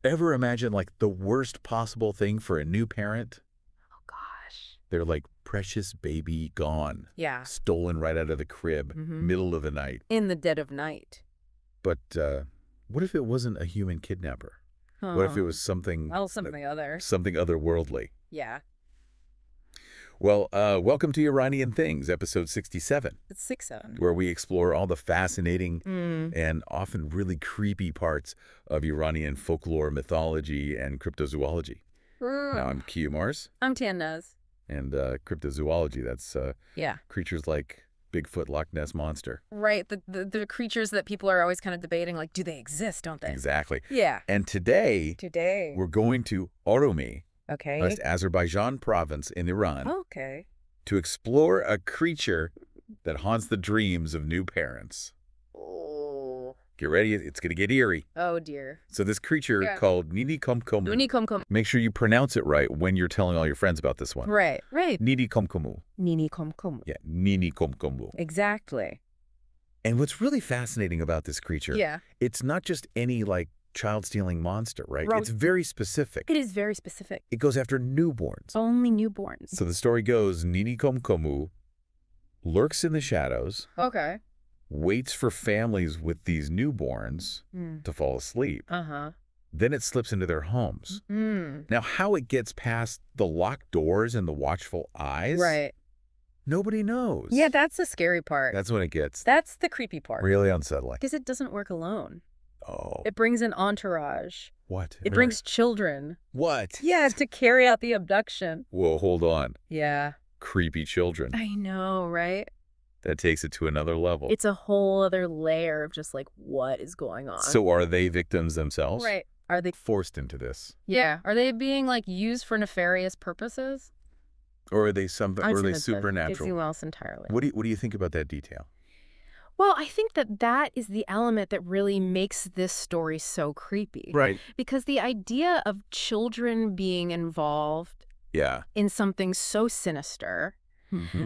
Ever imagine, like, the worst possible thing for a new parent? Oh, gosh. They're like, precious baby gone. Yeah. Stolen right out of the crib, middle of the night. In the dead of night. But what if it wasn't a human kidnapper? What if it was something... Well, something other. Something otherworldly? Yeah. Well, welcome to Iranian Things, episode 67. It's 6-7. Where we explore all the fascinating and often really creepy parts of Iranian folklore, mythology, and cryptozoology. Now, I'm Kia Mars. I'm Tannaz. And cryptozoology, that's creatures like Bigfoot, Loch Ness Monster. Right, the creatures that people are always kind of debating, like, do they exist, don't they? Exactly. Yeah. And today we're going to Orumieh, West Azerbaijan province in Iran, to explore a creature that haunts the dreams of new parents. Oh. Get ready, it's going to get eerie. Oh, dear. So this creature called Nini Khomkhomu. Nini Khomkhomu. Make sure you pronounce it right when you're telling all your friends about this one. Right. Nini Khomkhomu. Nini Khomkhomu. Yeah, Nini Khomkhomu. Exactly. And what's really fascinating about this creature, it's not just any, like, child-stealing monster, right? It's very specific. It is very specific. It goes after newborns. Only newborns. So the story goes, Nini Khomkhomu lurks in the shadows, waits for families with these newborns to fall asleep. Then it slips into their homes. Now, how it gets past the locked doors and the watchful eyes, nobody knows. Yeah, that's the scary part. That's when it gets... That's the creepy part. Really unsettling. Because it doesn't work alone. Oh. It brings an entourage. What? It brings children. What? Yeah, to carry out the abduction. Whoa, hold on. Yeah. Creepy children. I know, right? That takes it to another level. It's a whole other layer of just like, what is going on? So are they victims themselves? Right. Are they forced into this? Yeah. Are they being like used for nefarious purposes? Or are they something? Or are they supernatural? It's something else entirely. What do you think about that detail? Well, I think that is the element that really makes this story so creepy. Right. Because the idea of children being involved in something so sinister,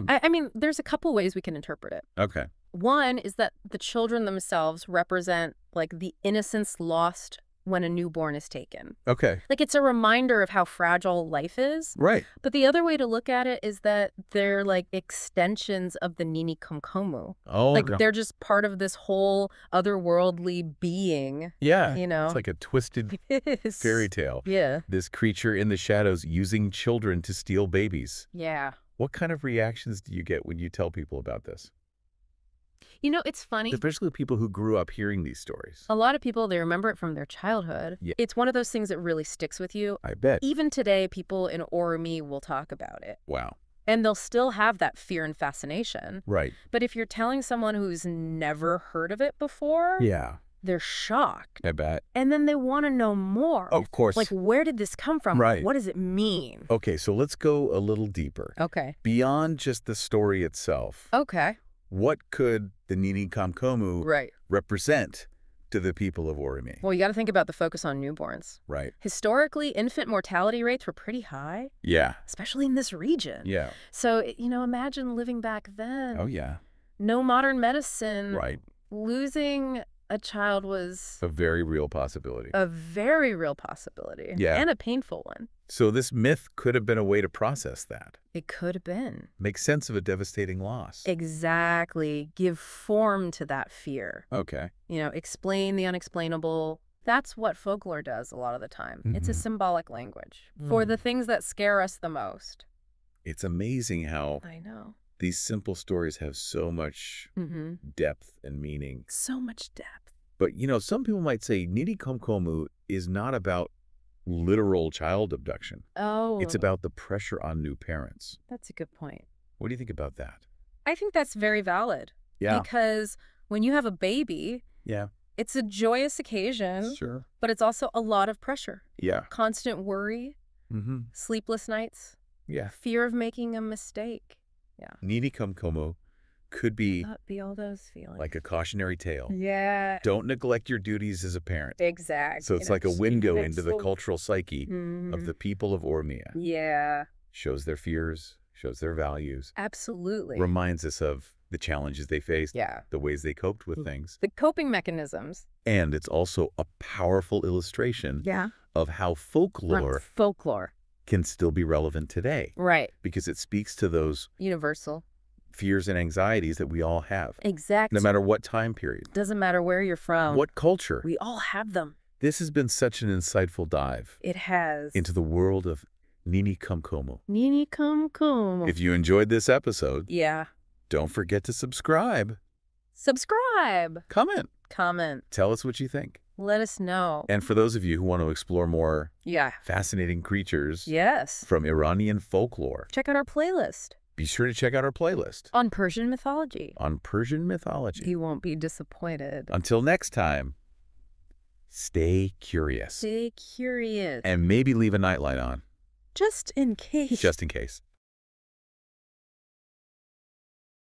I mean, there's a couple ways we can interpret it. Okay. One is that the children themselves represent like the innocence lost when a newborn is taken. Okay. Like it's a reminder of how fragile life is. Right. But the other way to look at it is that they're like extensions of the Nini Khomkhomu. Oh, like they're just part of this whole otherworldly being. Yeah. You know? It's like a twisted fairy tale. Yeah. This creature in the shadows using children to steal babies. Yeah. What kind of reactions do you get when you tell people about this? You know, it's funny. Especially people who grew up hearing these stories. A lot of people, they remember it from their childhood. Yeah. It's one of those things that really sticks with you. I bet. Even today, people in Orumieh will talk about it. Wow. And they'll still have that fear and fascination. Right. But if you're telling someone who's never heard of it before, they're shocked. I bet. And then they want to know more. Of course. Like, where did this come from? Right. What does it mean? Okay, so let's go a little deeper. Okay. Beyond just the story itself. Okay. What could the Nini Khomkhomu represent to the people of Orumieh? Well, you got to think about the focus on newborns. Right. Historically, infant mortality rates were pretty high. Yeah. Especially in this region. Yeah. So, you know, imagine living back then. Oh, yeah. No modern medicine. Right. Losing a child was a very real possibility. A very real possibility. Yeah. And a painful one. So this myth could have been a way to process that. It could have been. Make sense of a devastating loss. Exactly. Give form to that fear. Okay. You know, explain the unexplainable. That's what folklore does a lot of the time. It's a symbolic language for the things that scare us the most. It's amazing how these simple stories have so much depth and meaning. So much depth. But, you know, some people might say Nini Khomkhomu is not about literal child abduction. Oh. It's about the pressure on new parents. That's a good point. What do you think about that? I think that's very valid. Yeah. Because when you have a baby, it's a joyous occasion. Sure. But it's also a lot of pressure. Yeah. Constant worry. Sleepless nights. Yeah. Fear of making a mistake. Yeah. Nini Khomkhomu could be all those feelings. Like a cautionary tale. Yeah. Don't neglect your duties as a parent. Exactly. So it's like a window into the cultural psyche of the people of Urmia. Yeah. Shows their fears, shows their values. Absolutely. Reminds us of the challenges they faced, the ways they coped with things. The coping mechanisms. And it's also a powerful illustration of how folklore can still be relevant today. Right. Because it speaks to those universal fears and anxieties that we all have. Exactly. No matter what time period. Doesn't matter where you're from. What culture. We all have them. This has been such an insightful dive. It has. Into the world of Nini Khomkhomu. Nini Khomkhomu. If you enjoyed this episode, yeah, don't forget to subscribe. Subscribe. Comment. Tell us what you think. Let us know. And for those of you who want to explore more fascinating creatures from Iranian folklore, check out our playlist. Be sure to check out our playlist. On Persian mythology. You won't be disappointed. Until next time, stay curious. Stay curious. And maybe leave a nightlight on. Just in case.